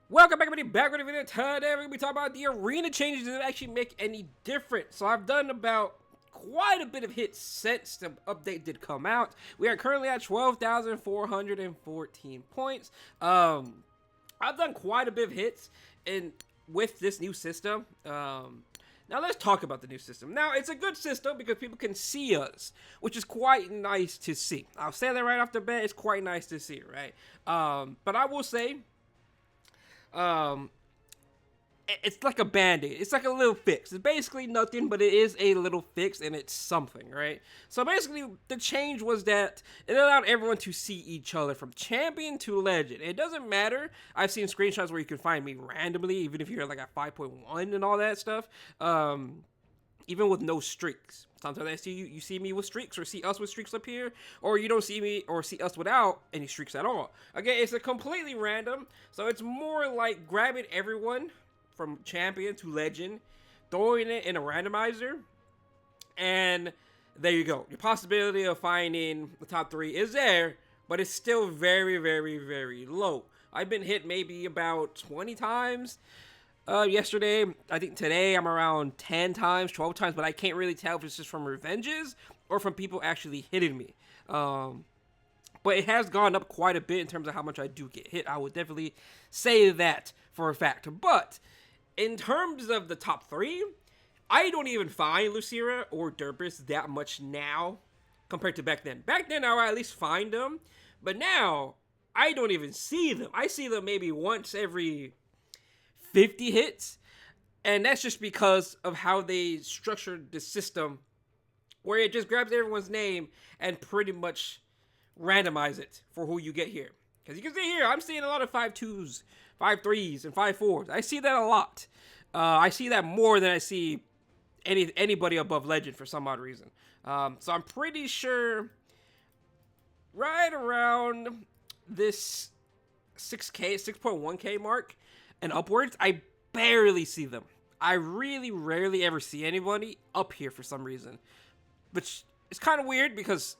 Welcome back, everybody, back with a video. Today we're going to be talking about the arena changes that actually make any difference. So I've done about quite a bit of hits since the update did come out. We are currently at 12,414 points. I've done quite a bit of hits with this new system. Now let's talk about the new system. Now it's a good system because people can see us, which is quite nice to see. I'll say that right off the bat. It's quite nice to see, right? But I will say, it's like a band-aid. It's like a little fix. It's basically nothing, but it is a little fix, and it's something, right? So basically, the change was that it allowed everyone to see each other from champion to legend. It doesn't matter. I've seen screenshots where you can find me randomly, even if you're like at 5.1 and all that stuff. Even with no streaks. Sometimes I see you see me with streaks, or see us with streaks up here, or you don't see me or see us without any streaks at all. Again, it's a completely random, so it's more like grabbing everyone from champion to legend, throwing it in a randomizer, and there you go. Your possibility of finding the top 3 is there, but it's still very, very, very low. I've been hit maybe about 20 times. Yesterday, I think today I'm around 10 times, 12 times, but I can't really tell if it's just from revenges or from people actually hitting me. But it has gone up quite a bit in terms of how much I do get hit. I would definitely say that for a fact. But in terms of the top 3, I don't even find Lucira or Derpus that much now compared to back then. Back then, I would at least find them, but now I don't even see them. I see them maybe once every 50 hits, and that's just because of how they structured the system, where it just grabs everyone's name and pretty much randomize it for who you get here. Because you can see here, I'm seeing a lot of 5.2s, 5.3s, and 5.4s. I see that a lot. I see that more than I see anybody above legend for some odd reason. So I'm pretty sure right around this 6K, 6.1K mark and upwards, I barely see them. I really rarely ever see anybody up here for some reason, which is kind of weird because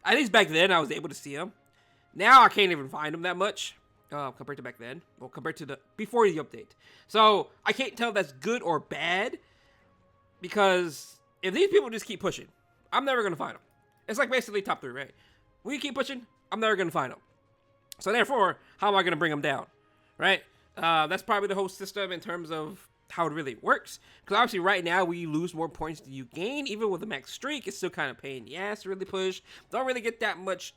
at least back then I was able to see them. Now I can't even find them that much compared to back then. Well, compared to before the update. So I can't tell if that's good or bad, because if these people just keep pushing, I'm never gonna find them. It's like basically top 3, right? When you keep pushing, I'm never gonna find them. So therefore, how am I gonna bring them down, right? That's probably the whole system in terms of how it really works. Because obviously right now we lose more points than you gain. Even with a max streak, it's still kind of pain in the ass to really push. Don't really get that much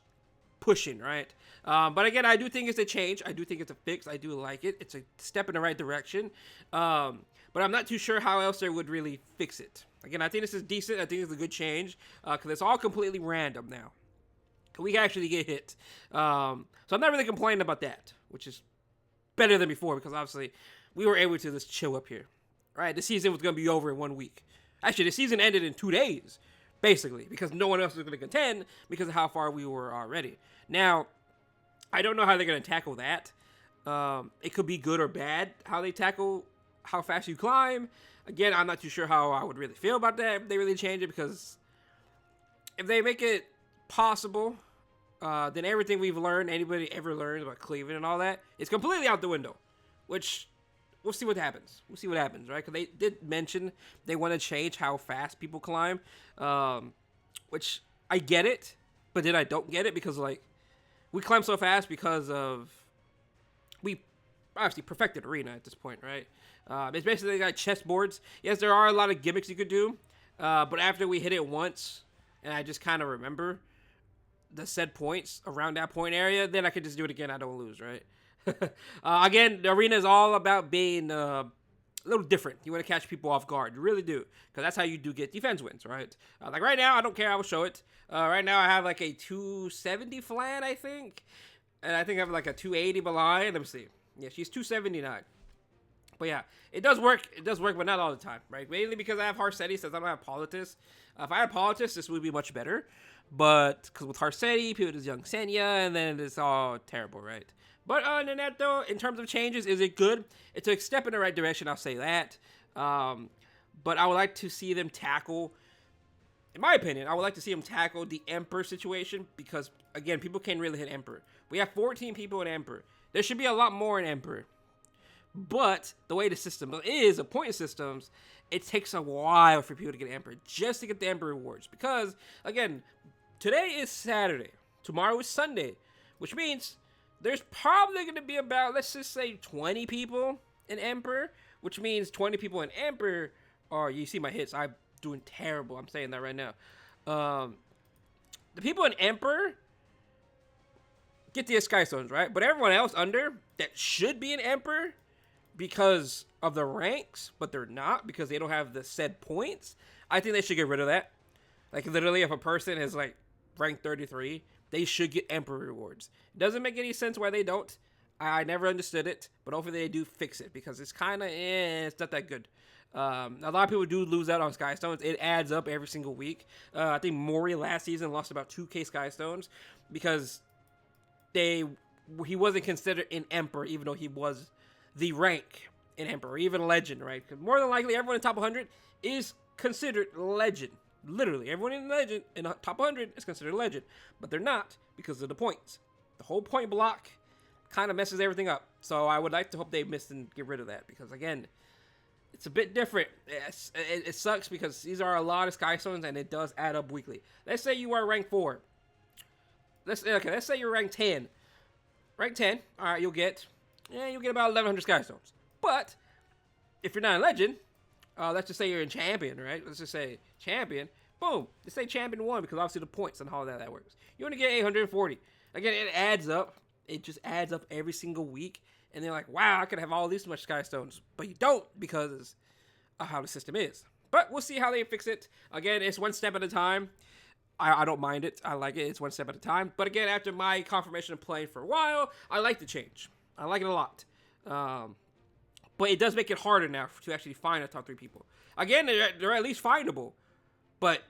pushing, right? But again, I do think it's a change. I do think it's a fix. I do like it. It's a step in the right direction. But I'm not too sure how else they would really fix it. Again, I think this is decent. I think it's a good change. Because it's all completely random now. We can actually get hit. So I'm not really complaining about that, which is better than before, because obviously we were able to just chill up here, right? The season was going to be over in 1 week. Actually, the season ended in 2 days, basically, because no one else was going to contend because of how far we were already. Now, I don't know how they're going to tackle that. It could be good or bad how they tackle how fast you climb. Again, I'm not too sure how I would really feel about that if they really change it, because if they make it possible, then everything we've learned, anybody ever learned about Cleveland and all that, it's completely out the window. Which, we'll see what happens. We'll see what happens, right? Because they did mention they want to change how fast people climb, which I get it, but then I don't get it, because like we climb so fast because of we obviously perfected arena at this point, right? It's basically like chessboards. Yes, there are a lot of gimmicks you could do, but after we hit it once, and I just kind of remember the said points around that point area, then I could just do it again. I don't lose, right? Again, the arena is all about being a little different. You want to catch people off guard. You really do, because that's how you do get defense wins, right? Like right now, I don't care. I will show it. Right now, I have like a 270 flat, I think. And I think I have like a 280 blind. Let me see. Yeah, she's 279. But yeah, it does work. It does work, but not all the time, right? Mainly because I have Harsetti, since I don't have Politis. If I had Politis, this would be much better. But because with Harsetti, people just young Senya, and then it's all terrible, right? But other than that, though, in terms of changes, is it good? It's a step in the right direction, I'll say that. But I would like to see them tackle, in my opinion, I would like to see them tackle the Emperor situation, because, again, people can't really hit Emperor. We have 14 people in Emperor. There should be a lot more in Emperor. But the way the system is, of point systems, it takes a while for people to get Emperor, just to get the Emperor rewards. Because, again, today is Saturday, tomorrow is Sunday, which means there's probably going to be about, let's just say, 20 people in Emperor, which means 20 people in Emperor are, you see my hits, I'm doing terrible, I'm saying that right now. The people in Emperor get the Sky Stones, right? But everyone else under that should be an Emperor because of the ranks, but they're not because they don't have the said points. I think they should get rid of that. Like, literally, if a person is like rank 33, they should get Emperor rewards. It doesn't make any sense why they don't. I never understood it, but hopefully they do fix it because it's kind of, it's not that good. A lot of people do lose out on Sky Stones. It adds up every single week. I think Mori last season lost about 2k Sky Stones because he wasn't considered an Emperor, even though he was the rank in Emperor, even Legend, right? Because more than likely, everyone in top 100 is considered Legend. Literally, everyone in Legend, in the top 100 is considered Legend, but they're not because of the points. The whole point block kind of messes everything up. So I would like to hope they miss and get rid of that because, again, it's a bit different. It sucks because these are a lot of Sky Stones and it does add up weekly. Let's say you are rank 4. Let's say you're rank 10. Rank 10, all right, you'll get about 1,100 Sky Stones. But if you're not a Legend, let's just say you're in Champion, right? Let's just say Champion. Boom. Let's say Champion 1 because obviously the points and how that works. You only get 840. Again, it adds up. It just adds up every single week. And they're like, wow, I could have all these much Sky Stones. But you don't because of how the system is. But we'll see how they fix it. Again, it's one step at a time. I don't mind it. I like it. It's one step at a time. But again, after my confirmation of playing for a while, I like the change. I like it a lot. But it does make it harder now to actually find the top 3 people. Again, they're at least findable. But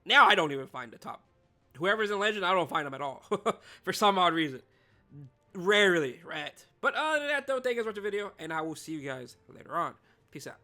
now I don't even find the top. Whoever's in Legend, I don't find them at all. For some odd reason. Rarely, right? But other than that, though, thank you guys for watching the video. And I will see you guys later on. Peace out.